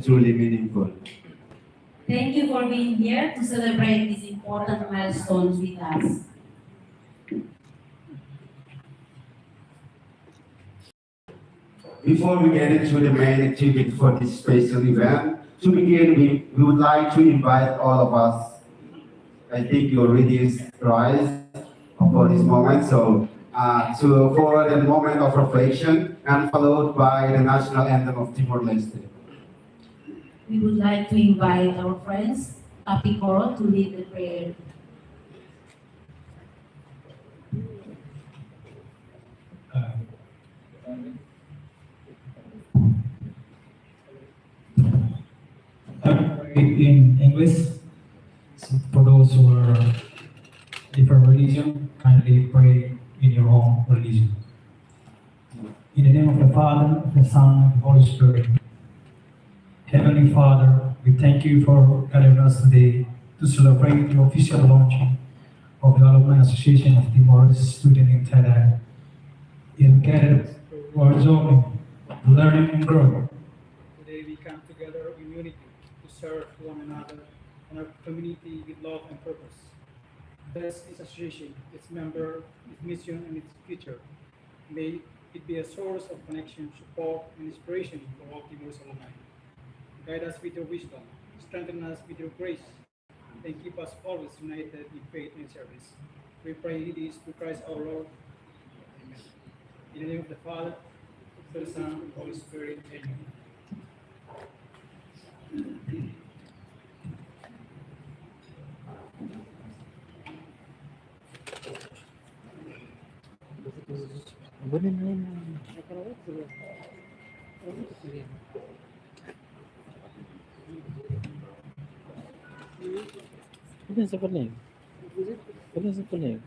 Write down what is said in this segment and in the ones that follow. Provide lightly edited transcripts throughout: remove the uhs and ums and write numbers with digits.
truly meaningful. Thank you for being here to celebrate these important milestones with us. Before we get into the main activity for this special event, to begin, we would like to invite all of us. I think you already rise for this moment. For the moment of reflection and followed by the national anthem of Timor-Leste. We would like to invite our friends, Papi Coro, to lead the prayer. In English. So for those who are different religion, kindly pray in your own religion. In the name of the Father, the Son, and the Holy Spirit. Heavenly Father, we thank you for gathering us today to celebrate the official launching of the Alumni Association of Timor-Leste Students in Thailand. In gathered for joy, learning and growth. Today we come together in unity to serve one another and our community with love and purpose. Bless this association, its member, its mission, and its future. May it be a source of connection, support, and inspiration for all Timor's alumni. Guide us with your wisdom, strengthen us with your grace, and keep us always united in faith and service. We pray this to Christ our Lord. Amen. In the name of the Father, the Son, and the Holy Spirit. Amen. Ano sa kuning? Ano sa kuning?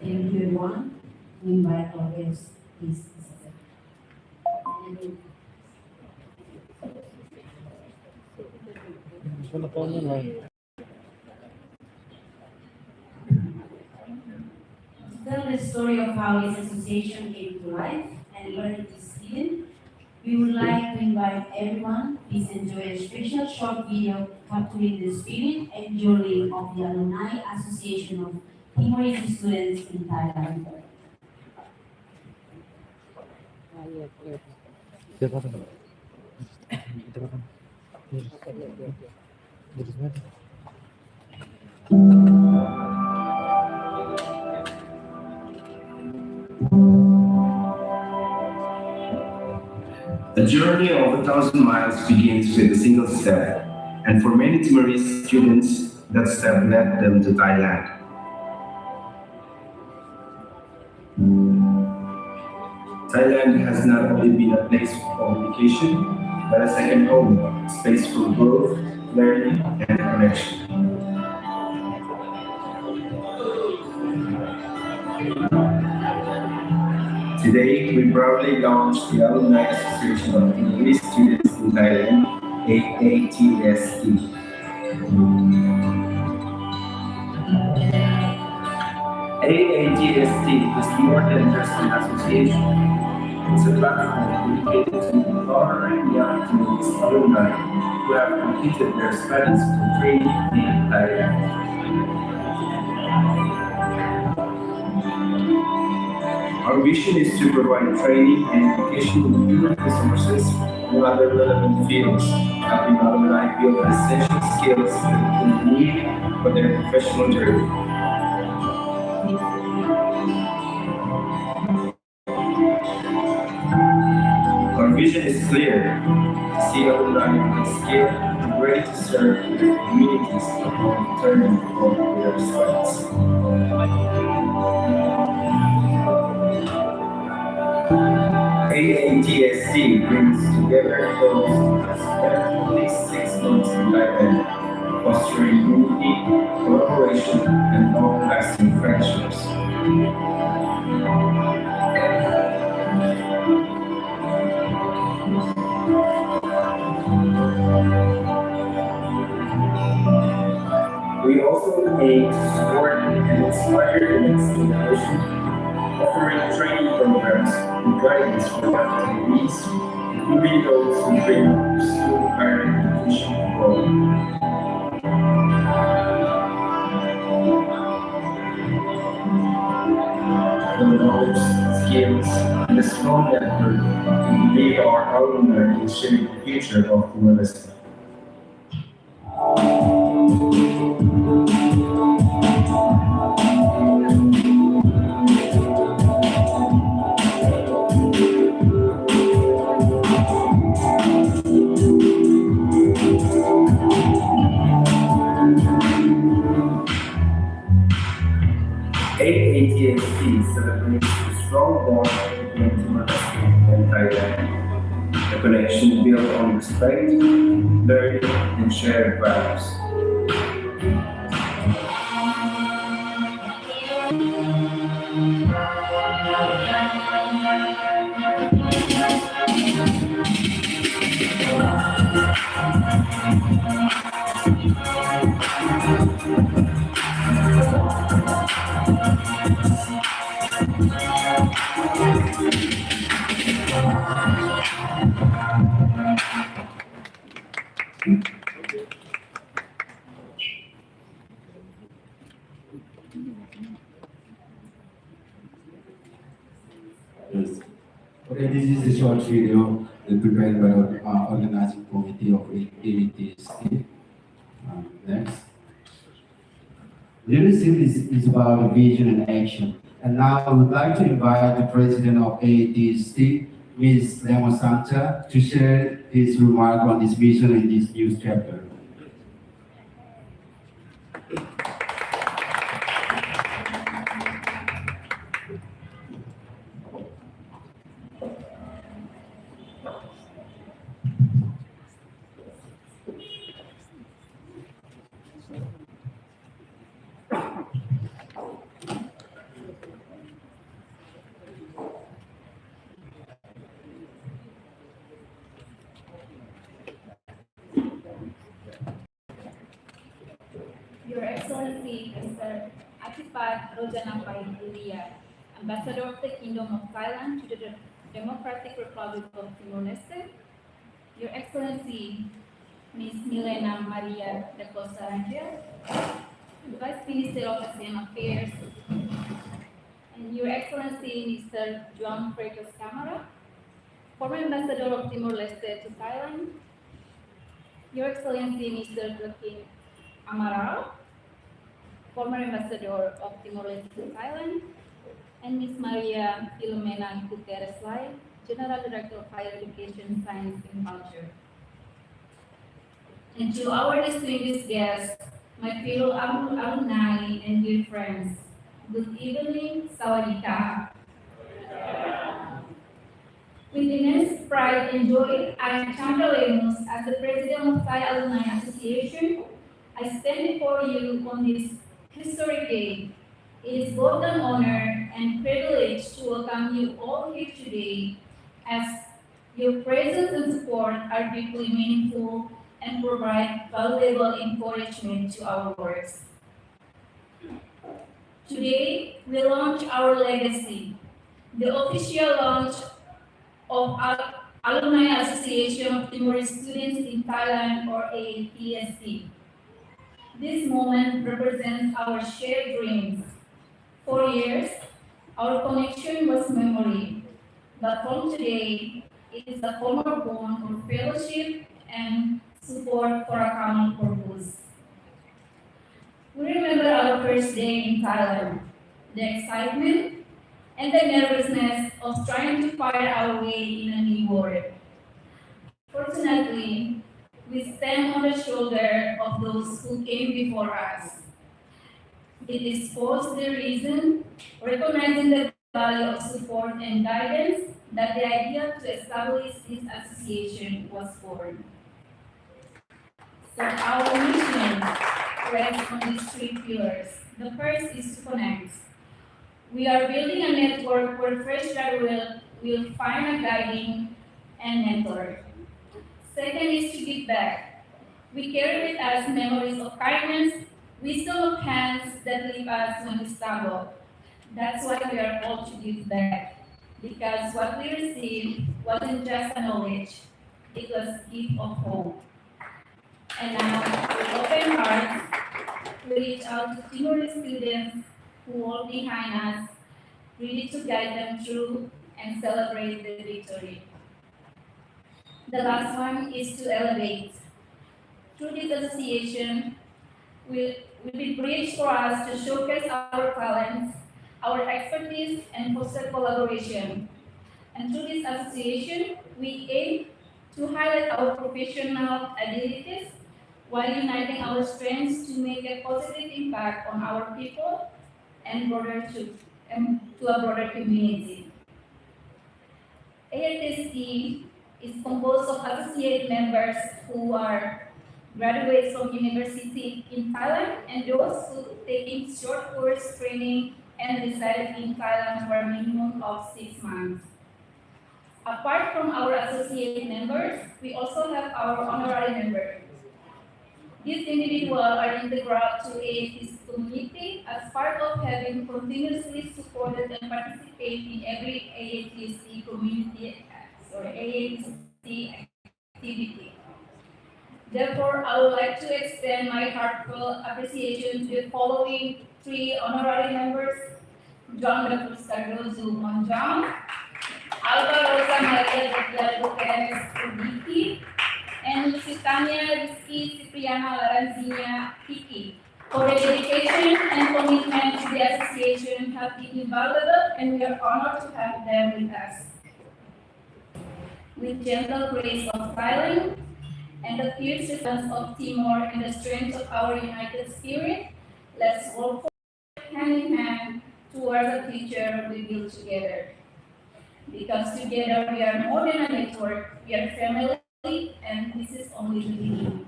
Thank you, everyone. We invite our guests, please. Gusto na po naman. To tell the story of how this association came to life and where it is hidden, We would like to invite everyone, please enjoy a special short video capturing the spirit and journey of the Alumni Association of Timorese Students in Thailand. A journey of 1,000 miles begins with a single step, and for many Timorese students, that step led them to Thailand. Thailand has not only been a place of education, but a second home, a space for growth, learning, and connection. Today, we proudly launch the Alumni Association of Timorese Students in Thailand, AATST. AATST is more than just an association. It's a platform dedicated to empowering young Timorese alumni who have completed their studies for training in Thailand. Our vision is to provide training and educational human resources in other relevant fields, helping alumni build essential skills that they need for their professional journey. Our vision is clear: to see alumni with skill and ready to serve their communities upon returning from their studies. AATSC brings together those who have spent at least 6 months in Thailand, fostering unity, collaboration, and long-lasting friendships. We also aim to support and inspire the next generation, offering training programs and guidance for young Timorese, including those who bring pursue higher education abroad. The knowledge, skills, and a strong network we believe our alumni can shape the future of Timor-Leste. AATST celebrates the strong bond between Timor-Leste and Thailand, a connection built on respect, learning, and shared values. Yes. Okay, this is a short video prepared by the organizing committee of AATST. Next. Leadership is about vision and action. And now I would like to invite the president of AATST, Ms. Lemo Santa, to share his remark on this vision in this news chapter. Your Excellency, Mr. Atipat Rojanapai Mulia, Ambassador of the Kingdom of Thailand to the Democratic Republic of Timor-Leste, Your Excellency Ms. Milena Maria da Costa Rangel, Vice Minister of ASEAN Affairs, and Your Excellency Mr. João Freitas Camara, former Ambassador of Timor-Leste to Thailand, Your Excellency Mr. Joaquim Amaral, former Ambassador of Timor-Leste to Thailand, and Ms. Maria Filomena Guterres Lai, General Director of Higher Education, Science and Culture. And to our distinguished guests, my fellow alumni and dear friends, good evening, Sawadee. With immense pride and joy, I am Chandra Lemus as the President of Thai Alumni Association. I stand before you on this historic day. It is both an honor and privilege to welcome you all here today, as your presence and support are deeply meaningful and provide valuable encouragement to our works. Today, we launch our legacy, the official launch of Alumni Association of Timor Students in Thailand, or AATST. This moment represents our shared dreams. For years, our connection was memory, but from today, it is a former bond for fellowship and support for a common purpose. We remember our first day in Thailand, the excitement and the nervousness of trying to find our way in a new world. Fortunately, we stand on the shoulder of those who came before us. It exposed the reason, recognizing the value of support and guidance that the idea to establish this association was born. So our mission rests on these three pillars. The first is to connect. We are building a network where fresh graduates will find a guiding and mentor. Second is to give back. We carry with us memories of kindness, wisdom of hands that leave us when we stumble. That's why we are called to give back, because what we received wasn't just a knowledge, it was a gift of hope. And now, with open hearts, we reach out to Timor students who walk behind us, ready to guide them through and celebrate the victory. The last one is to elevate. Through this association, will be bridge for us to showcase our talents, our expertise, and foster collaboration. And through this association, we aim to highlight our professional abilities while uniting our strengths to make a positive impact on our people and to a broader community. AATST is composed of associate members who are graduates from university in Thailand and those who taking short course training and reside in Thailand for a minimum of 6 months. Apart from our associate members, we also have our honorary members. These individuals are integral to AAT's community as part of having continuously supported and participated in every AATST activity. Therefore, I would like to extend my heartfelt appreciation to the following 3 honorary members: John de Cruz Cardozo Monjang, Alba Rosa Maria Guterres Udiki, and Lusitania Rizky Cipriana Laranzina Kiki. For their dedication and commitment to the association have been invaluable, and we are honored to have them with us. With gentle grace of Thailand and the fierce response of Timor and the strength of our united spirit, let's work hand in hand towards the future we build together. Because together we are more than a network, we are family, and this is only the beginning.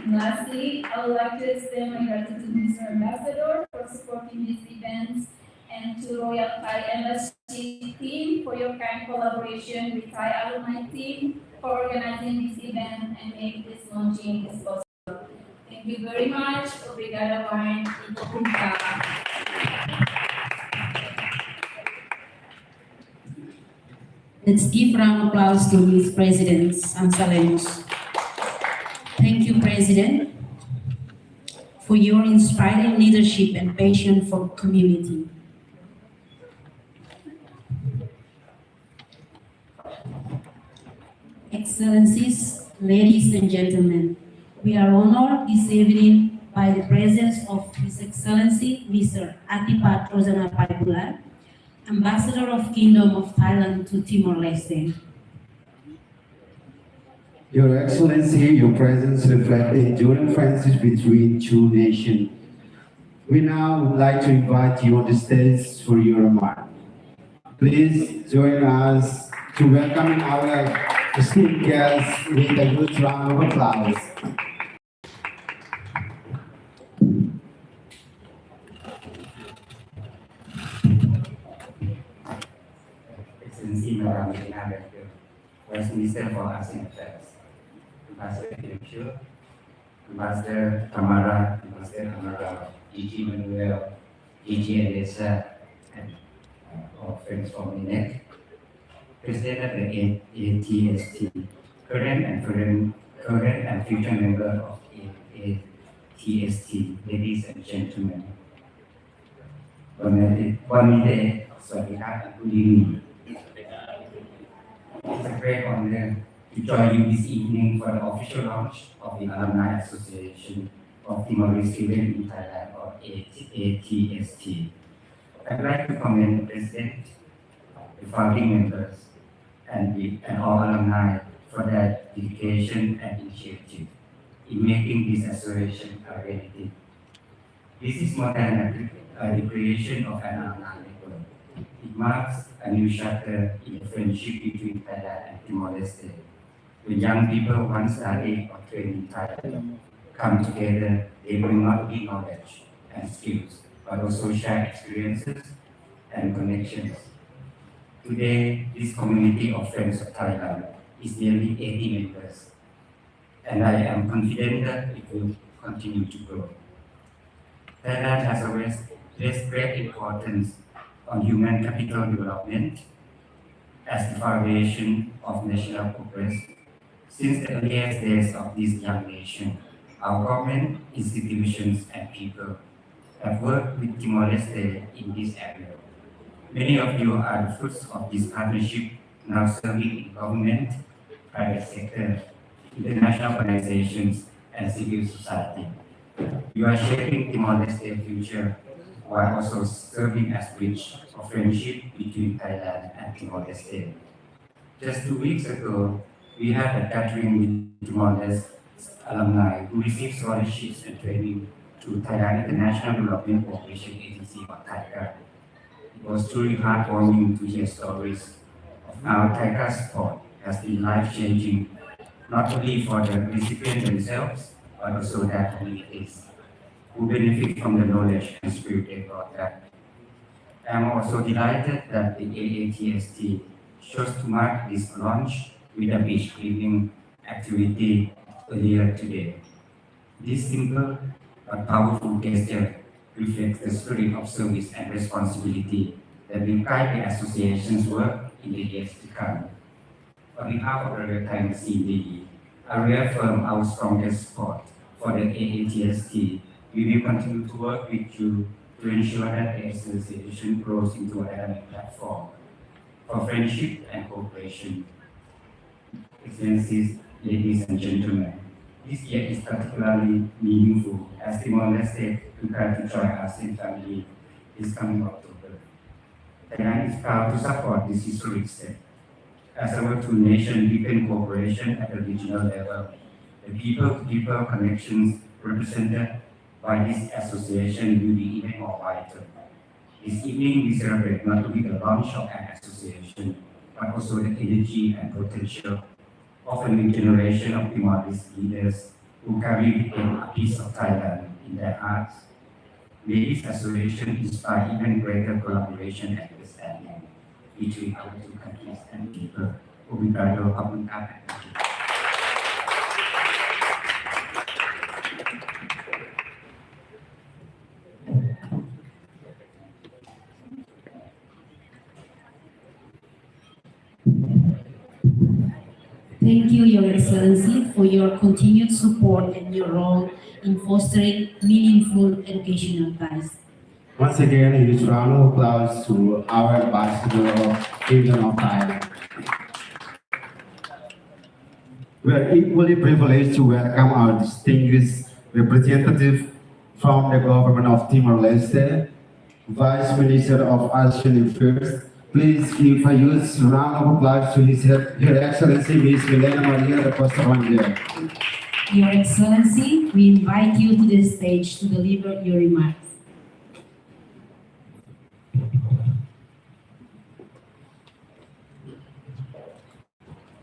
Lastly, I would like to extend my gratitude to Mr. Ambassador for supporting these events and to Royal Thai Embassy team for your kind collaboration with Thai Alumni team for organizing this event and make this launching possible. Thank you very much. Obrigada, Wine. Let's give round of applause to Ms. President Sansa Lemos. Thank you, President, for your inspiring leadership and passion for community. Excellencies, ladies and gentlemen, we are honored this evening by the presence of His Excellency Mr. Atipat Rosana Paibulan, Ambassador of Kingdom of Thailand to Timor-Leste. Your Excellency, your presence reflects the enduring friendship between two nations. We now would like to invite you on the stage for your remark. Please join us to welcome our esteemed guests with a good round of applause. Excellency Madam Elena Becker, Vice Minister for ASEAN Affairs, Ambassador Philip, Ambassador Tamara, Ambassador Amara, DG Manuel, DG Elisa, and all friends from INEC, President of the ATST, current and future member of ATST, ladies and gentlemen. Bonite, Swadika, good evening. It's a great honor to join you this evening for the official launch of the Alumni Association of Timor-Leste Students in Thailand, or ATST. I'd like to commend the President, the founding members, and all alumni for their dedication and initiative in making this association a reality. This is more than the creation of an alumni network. It marks a new chapter in the friendship between Thailand and Timor-Leste. When young people once studied or trained in Thailand come together, they bring not only knowledge and skills, but also share experiences and connections. Today, this community of Friends of Thailand is nearly 80 members, and I am confident that it will continue to grow. Thailand has always placed great importance on human capital development as the foundation of national progress. Since the earliest days of this young nation, our government, institutions, and people have worked with Timor-Leste in this area. Many of you are the fruits of this partnership, now serving in government, private sector, international organizations, and civil society. You are shaping Timor-Leste's future while also serving as bridge of friendship between Thailand and Timor-Leste. Just 2 weeks ago, we had a gathering with Timor-Leste alumni who received scholarships and training through Thailand International Development Cooperation Agency, or TICA. It was truly heartwarming to hear stories of how TICA's support has been life-changing, not only for the recipients themselves, but also their communities, who benefit from the knowledge and spirit they brought back. I am also delighted that the AATST chose to mark this launch with a beach cleaning activity earlier today. This simple but powerful gesture reflects the spirit of service and responsibility that will guide the association's work in the years to come. On behalf of the Retiring CDE, I reaffirm our strongest support for the AATST. We will continue to work with you to ensure that the association grows into a dynamic platform for friendship and cooperation. Excellencies, ladies and gentlemen, this year is particularly meaningful as Timor-Leste prepares to join ASEAN family this coming October. Thailand is proud to support this historic step. As our two nations deepen cooperation at the regional level, the people-to-people connections represented by this association will be even more vital. This evening, we celebrate not only the launch of an association, but also the energy and potential of a new generation of Timor-Leste leaders who carry with them a piece of Thailand in their hearts. May this association inspire even greater collaboration and understanding between our two countries and people. Obrigado, Abuntab. Thank you. Excellency, for your continued support and your role in fostering meaningful educational ties. Once again, a huge round of applause to our ambassador of Kingdom of Thailand. We are equally privileged to welcome our distinguished representative from the government of Timor-Leste, Vice Minister of ASEAN Affairs. Please give a huge round of applause to Her Excellency Ms. Milena Maria da Costa Rangel. Your Excellency, we invite you to the stage to deliver your remarks.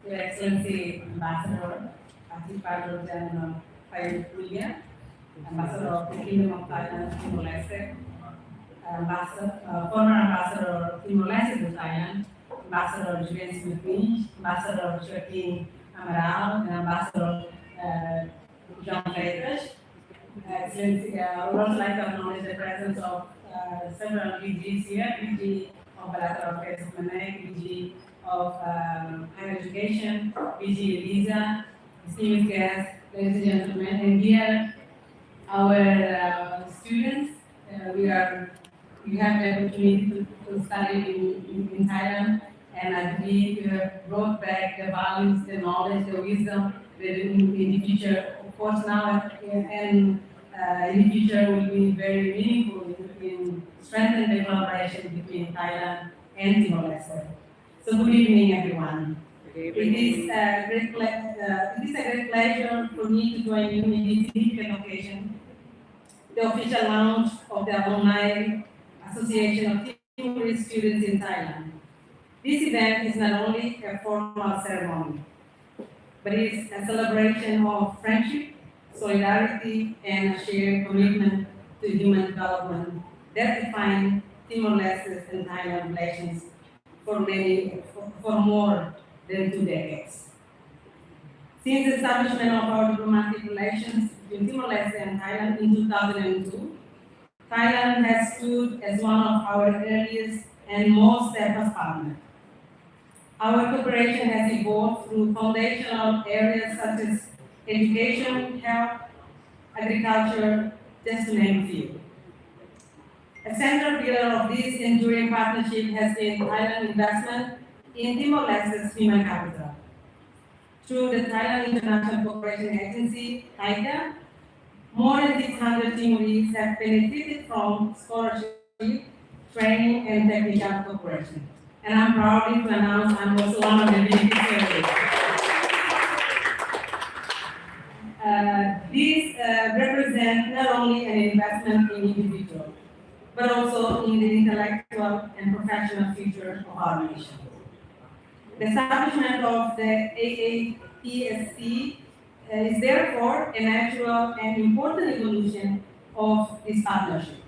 Your Excellency Ambassador Atipat Rojana Payulia, Ambassador of the Kingdom of Thailand, Timor-Leste, former Ambassador of Timor-Leste to Thailand, Ambassador Julian Smith-Winch, Ambassador Joaquin Amaral, and Ambassador John Freitas. Excellency, I would also like to acknowledge the presence of several VGs here, VG of Bilateral Affairs of Manac, VG of Higher Education, VG Eliza, distinguished guests, ladies and gentlemen, and here our students. We have the opportunity to study in Thailand, and I believe you have brought back the values, the knowledge, the wisdom that in the future, of course, now and in the future will be very meaningful in strengthening the collaboration between Thailand and Timor-Leste. So good evening, everyone. It is a great pleasure for me to join you in this significant occasion, the official launch of the Alumni Association of Timorese Students in Thailand. This event is not only a formal ceremony, but is a celebration of friendship, solidarity, and a shared commitment to human development that define Timor-Leste and Thailand relations for more than 2 decades. Since the establishment of our diplomatic relations between Timor-Leste and Thailand in 2002, Thailand has stood as one of our earliest and most steadfast partners. Our cooperation has evolved through foundational areas such as education, health, agriculture, just to name a few. A central pillar of this enduring partnership has been Thailand investment in Timor-Leste's human capital. Through the Thailand International Cooperation Agency, TICA, more than 600 Timorese have benefited from scholarship, training, and technical cooperation. And I'm proud to announce I'm also one of the beneficiaries. These represent not only an investment in individuals, but also in the intellectual and professional future of our nation. The establishment of the AAPSC is therefore a natural and important evolution of this partnership.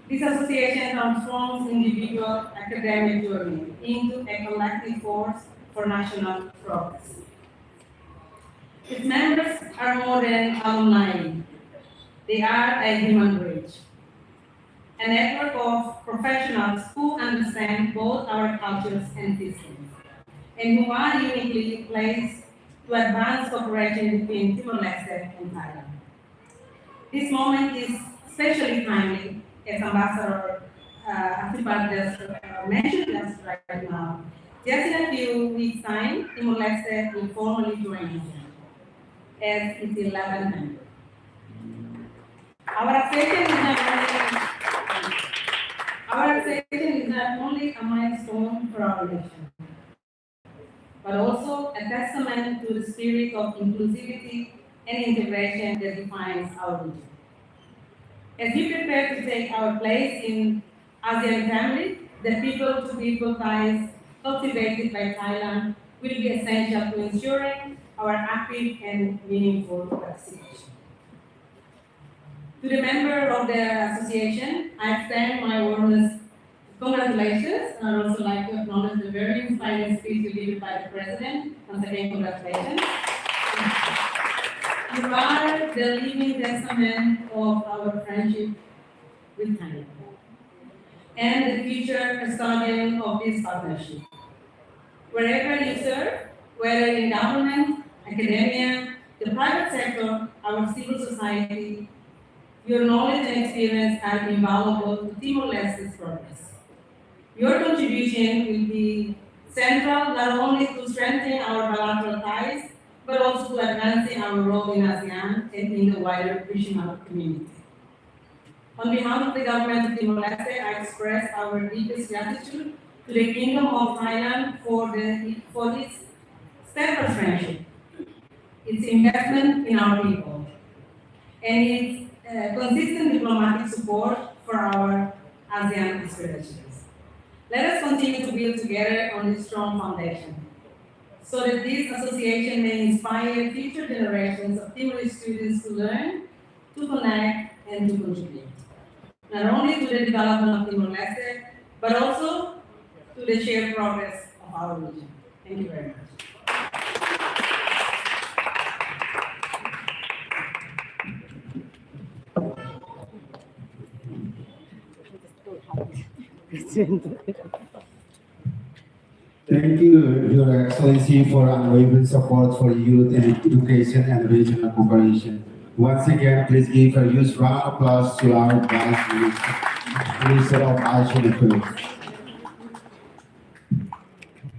This association transforms individual academic journey into a collective force for national progress. Its members are more than alumni. They are a human bridge, a network of professionals who understand both our cultures and systems, and who are uniquely placed to advance cooperation between Timor-Leste and Thailand. This moment is especially timely, as Ambassador Atipat just mentioned us right now. Just in a few weeks' time, Timor-Leste will formally join ASEAN as its 11th member. Our accession is not only a milestone for our nation, but also a testament to the spirit of inclusivity and integration that defines our region. As we prepare to take our place in ASEAN family, the people-to-people ties cultivated by Thailand will be essential to ensuring our active and meaningful participation. To the member of the association, I extend my warmest congratulations, and I'd also like to acknowledge the very inspiring speech delivered by the President. Once again, congratulations. You are the living testament of our friendship with Thailand and the future custodian of this partnership. Wherever you serve, whether in government, academia, the private sector, our civil society. Your knowledge and experience are invaluable to Timor-Leste's progress. Your contribution will be central not only to strengthening our bilateral ties, but also to advancing our role in ASEAN and in the wider regional community. On behalf of the government of Timor-Leste, I express our deepest gratitude to the Kingdom of Thailand for its steadfast friendship, its investment in our people, and its consistent diplomatic support for our ASEAN aspirations. Let us continue to build together on this strong foundation, so that this association may inspire future generations of Timorese students to learn, to connect, and to contribute, not only to the development of Timor-Leste, but also to the shared progress of our region. Thank you very much. Thank you, Your Excellency, for unwavering support for youth and education and regional cooperation. Once again, please give a huge round of applause to our Vice Minister of Asian Affairs.